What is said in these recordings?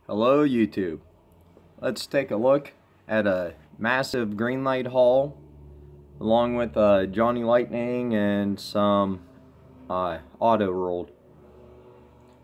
Hello YouTube. Let's take a look at a massive Greenlight haul along with Johnny Lightning and some auto rolled.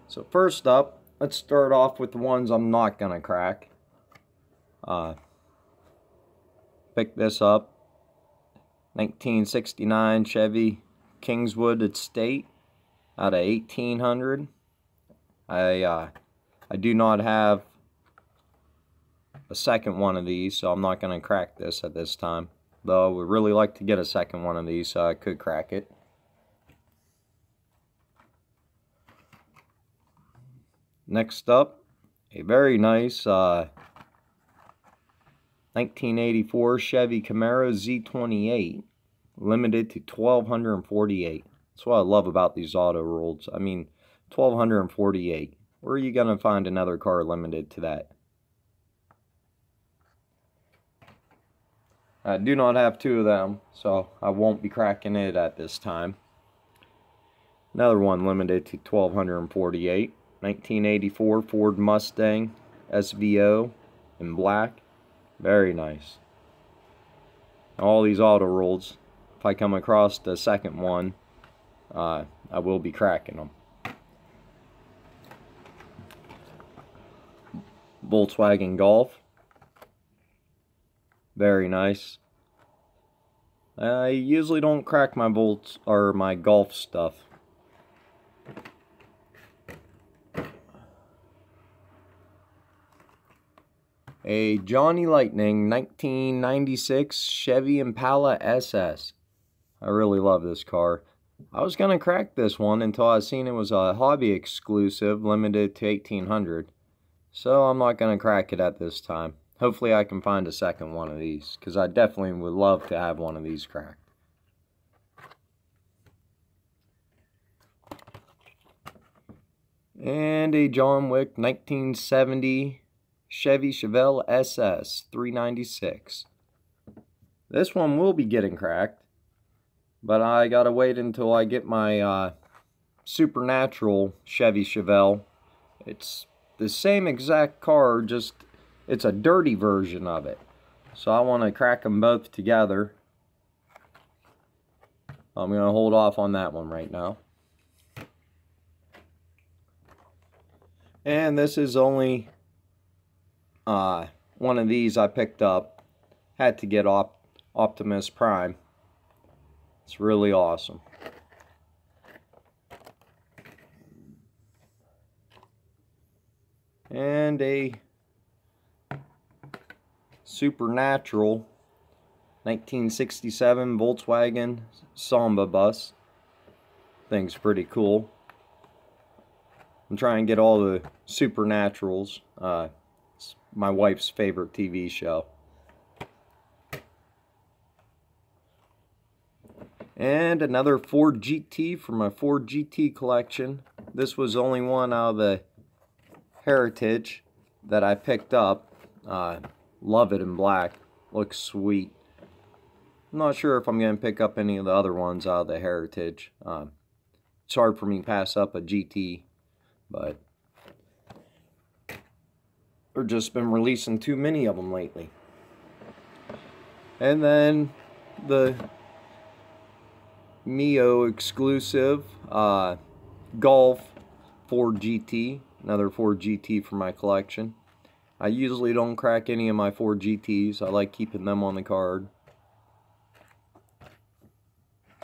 So first up, let's start off with the ones I'm not gonna crack. Pick this up, 1969 Chevy Kingswood Estate out of 1800. I do not have a second one of these, so I'm not going to crack this at this time. Though I would really like to get a second one of these, so I could crack it. Next up, a very nice 1984 Chevy Camaro Z28, limited to 1,248. That's what I love about these auto rolls. I mean, 1,248. Where are you going to find another car limited to that? I do not have two of them, so I won't be cracking it at this time. Another one limited to 1,248. 1984 Ford Mustang SVO in black. Very nice. All these auto rolls, if I come across the second one, I will be cracking them. Volkswagen Golf. Very nice. I usually don't crack my Volts or my Golf stuff. A Johnny Lightning 1996 Chevy Impala SS. I really love this car. I was gonna crack this one until I seen it was a hobby exclusive, limited to 1,800. So I'm not gonna crack it at this time. Hopefully I can find a second one of these, because I definitely would love to have one of these cracked. And a John Wick 1970 Chevy Chevelle SS 396. This one will be getting cracked, but I gotta wait until I get my Supernatural Chevy Chevelle. It's the same exact car, just it's a dirty version of it. So I want to crack them both together. I'm going to hold off on that one right now. And this is only one of these I picked up. Had to get Optimus Prime. It's really awesome. And a Supernatural 1967 Volkswagen Samba bus. Thing's pretty cool. I'm trying to get all the Supernaturals. It's my wife's favorite TV show. And another Ford GT from my Ford GT collection. This was only one out of the Heritage that I picked up. Love it in black. Looks sweet. I'm not sure if I'm going to pick up any of the other ones out of the Heritage. It's hard for me to pass up a GT, but they've just been releasing too many of them lately. And then the Mio exclusive Golf Ford GT. Another Ford GT for my collection. I usually don't crack any of my Ford GTs. I like keeping them on the card.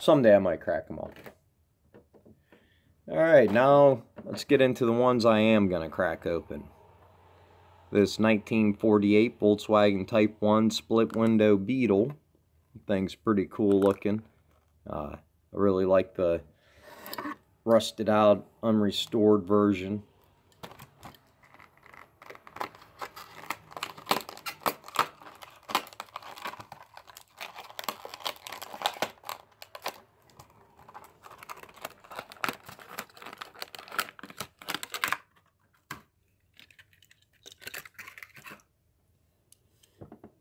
Someday I might crack them all. Alright, now let's get into the ones I am going to crack open. This 1948 Volkswagen Type 1 split window Beetle. Thing's pretty cool looking. I really like the rusted out, unrestored version.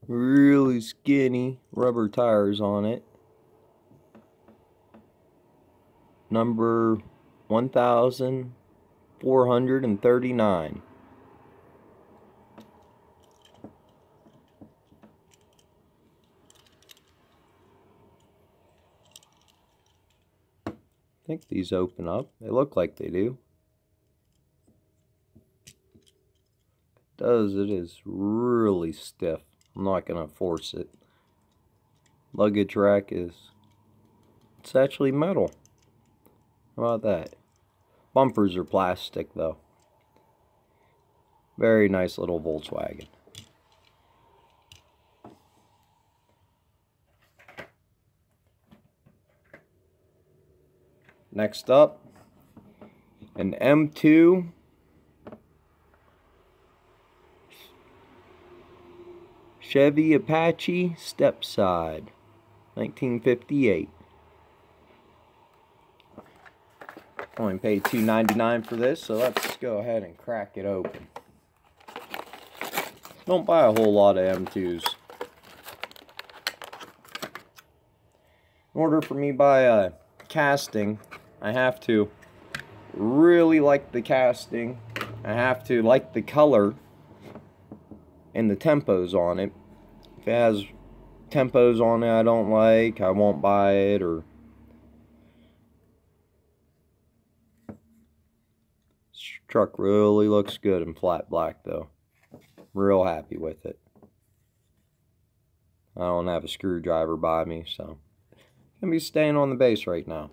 Really skinny rubber tires on it. Number 1439. I think these open up. They look like they do. It does. It is really stiff. I'm not going to force it. Luggage rack is... It's actually metal. How about that? Bumpers are plastic though. Very nice little Volkswagen. Next up, an M2 Chevy Apache Stepside, 1958. Only paid $2.99 for this, so let's go ahead and crack it open. Don't buy a whole lot of M2s. In order for me to buy a casting, I have to really like the casting. I have to like the color and the tempos on it. If it has tempos on it I don't like, I won't buy it. Or this truck really looks good in flat black though. Real happy with it. I don't have a screwdriver by me, so I'm gonna be staying on the base right now.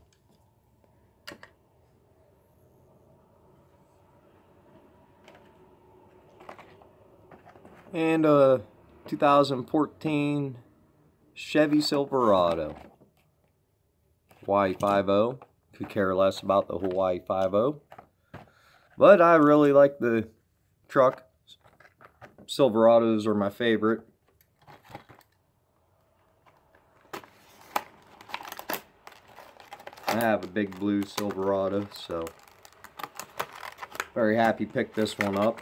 And a 2014 Chevy Silverado. Hawaii 5.0. Could care less about the Hawaii 5.0. But I really like the truck. Silverados are my favorite. I have a big blue Silverado, so very happy picked this one up.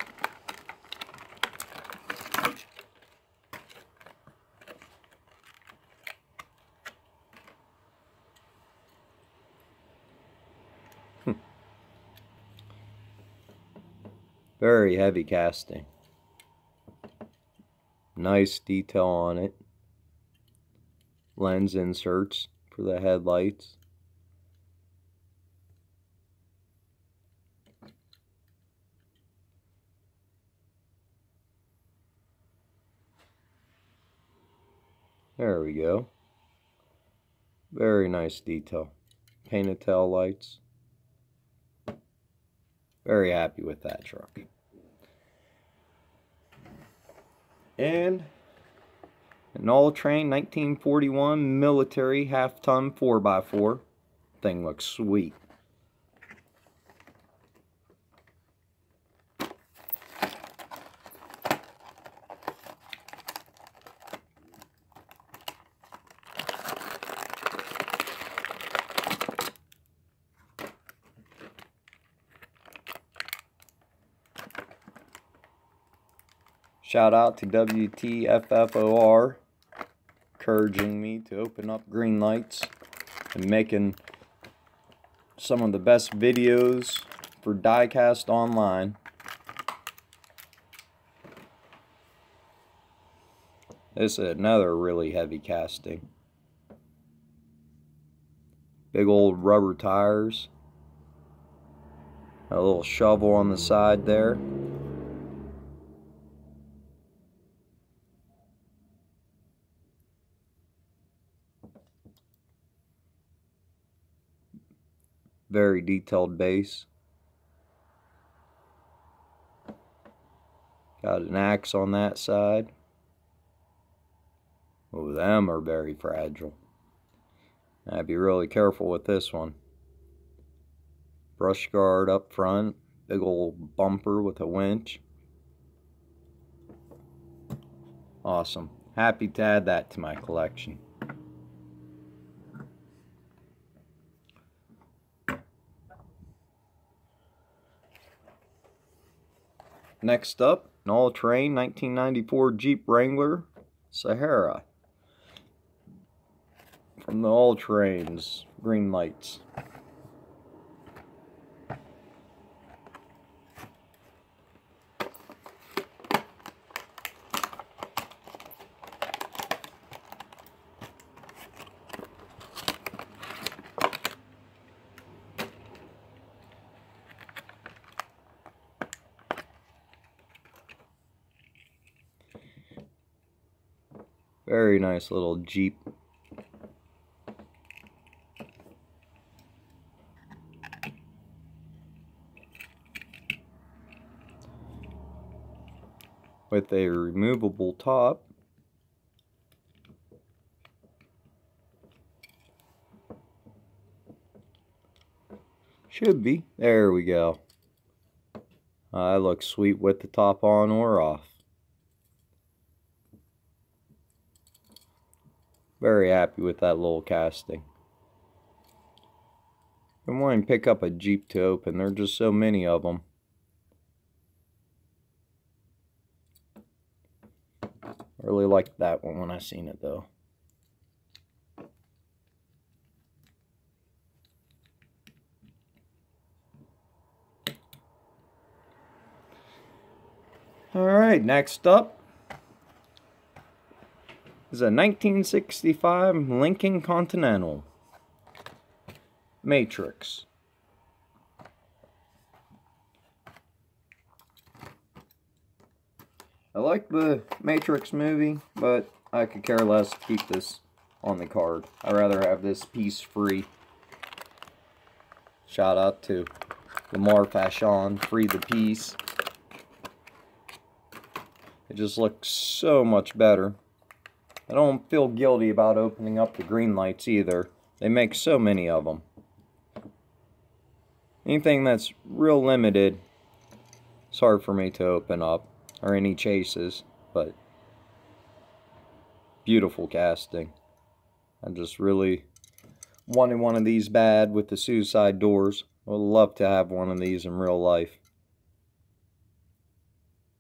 Very heavy casting. Nice detail on it. Lens inserts for the headlights. There we go. Very nice detail. Painted tail lights. Very happy with that truck. And an all-terrain 1941 military half-ton 4x4. Thing looks sweet. Shout out to WTFFOR encouraging me to open up green lights and making some of the best videos for diecast online. This is another really heavy casting. Big old rubber tires. A little shovel on the side there. Very detailed base. Got an axe on that side. Oh, them are very fragile. I'd be really careful with this one. Brush guard up front. Big old bumper with a winch. Awesome. Happy to add that to my collection. Next up, an all-terrain 1994 Jeep Wrangler Sahara. From the all-terrains, green lights. Very nice little Jeep. With a removable top. Should be. There we go. That looks sweet with the top on or off. Very happy with that little casting. I'm wanting to pick up a Jeep to open. There are just so many of them. I really liked that one when I seen it though. Alright, next up is a 1965 Lincoln Continental Matrix. I like the Matrix movie, but I could care less to keep this on the card. I'd rather have this piece free. Shout out to Lamar Fashion, free the piece. It just looks so much better. I don't feel guilty about opening up the green lights either. They make so many of them. Anything that's real limited, it's hard for me to open up. Or any chases, but beautiful casting. I just really wanted one of these bad with the suicide doors. I would love to have one of these in real life.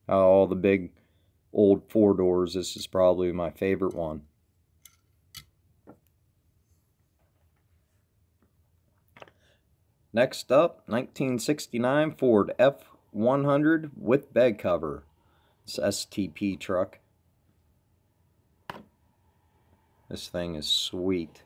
All the big old 4-doors, this is probably my favorite one. Next up, 1969 Ford F100 with bed cover. It's STP truck. This thing is sweet.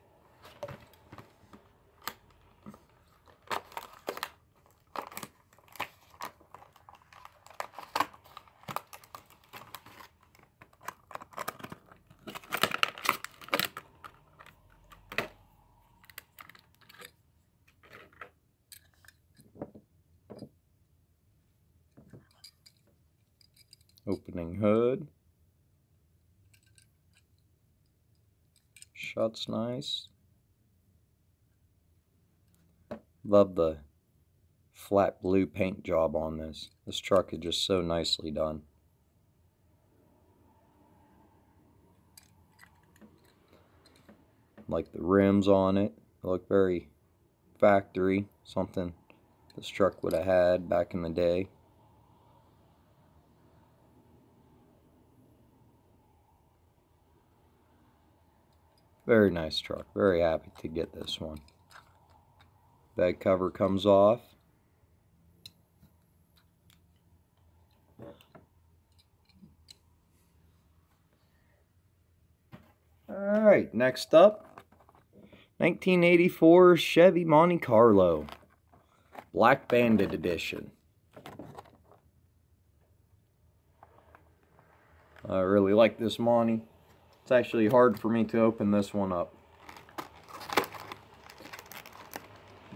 Opening hood. Shuts nice. Love the flat blue paint job on this. This truck is just so nicely done. Like the rims on it. They look very factory. Something this truck would have had back in the day. Very nice truck. Very happy to get this one. Bed cover comes off. Alright, next up, 1984 Chevy Monte Carlo. Black Bandit Edition. I really like this Monte. It's actually hard for me to open this one up.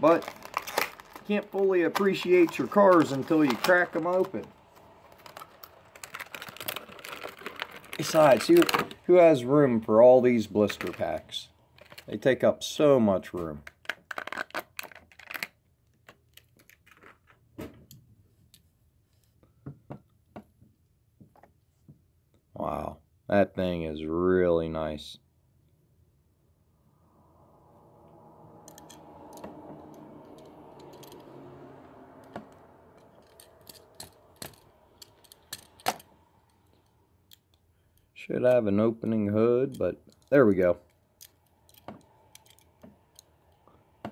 But you can't fully appreciate your cars until you crack them open. Besides, who has room for all these blister packs? They take up so much room. Wow, that thing is really nice. Should have an opening hood, but there we go.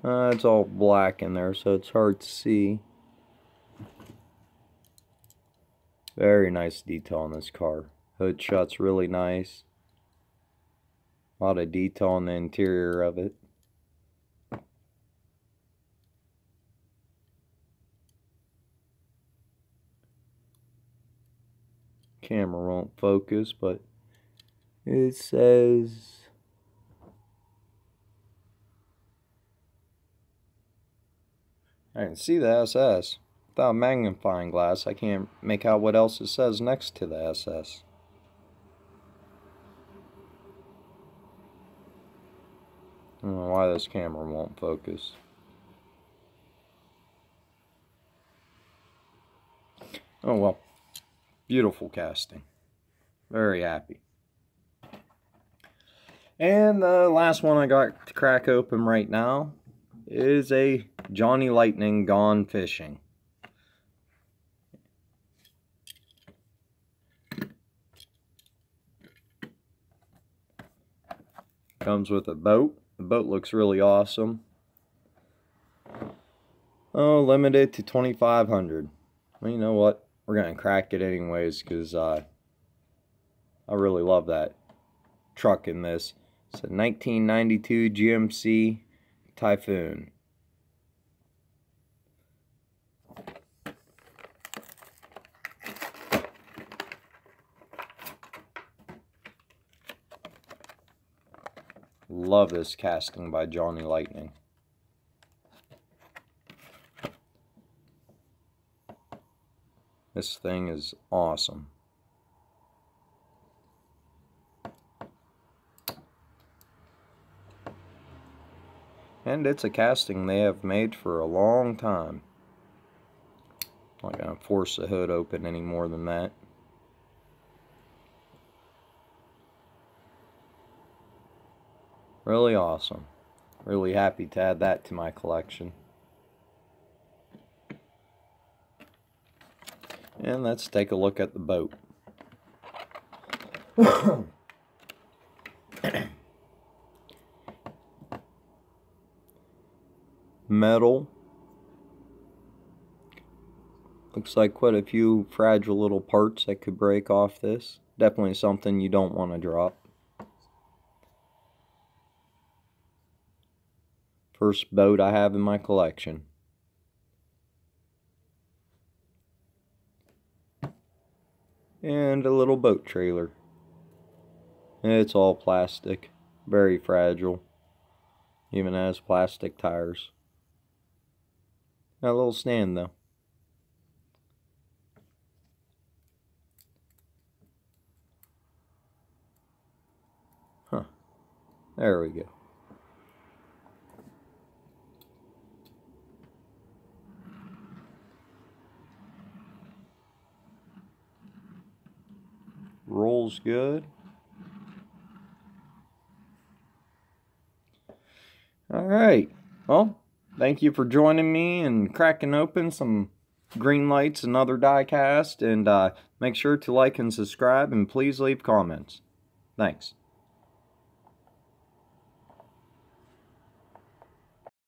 It's all black in there, so it's hard to see. Very nice detail on this car. Hood shuts really nice. A lot of detail on the interior of it. Camera won't focus, but It says I can see the SS. Without a magnifying glass, I can't make out what else it says next to the SS. I don't know why this camera won't focus. Oh well. Beautiful casting. Very happy. And the last one I got to crack open right now is a Johnny Lightning Gone Fishing. Comes with a boat. The boat looks really awesome. Oh, limited to 2,500. Well, you know what? We're going to crack it anyways because I really love that truck in this. It's a 1992 GMC Typhoon. Love this casting by Johnny Lightning. This thing is awesome. And it's a casting they have made for a long time. I'm not going to force the hood open any more than that. Really awesome. Really happy to add that to my collection. And let's take a look at the boat. Metal. Looks like quite a few fragile little parts that could break off this. Definitely something you don't want to drop. First boat I have in my collection. And a little boat trailer. It's all plastic. Very fragile. Even has plastic tires. Got a little stand though. Huh. There we go. Rolls good. Alright. Well, thank you for joining me and cracking open some Greenlights and other die-cast. And make sure to like and subscribe, and please leave comments. Thanks.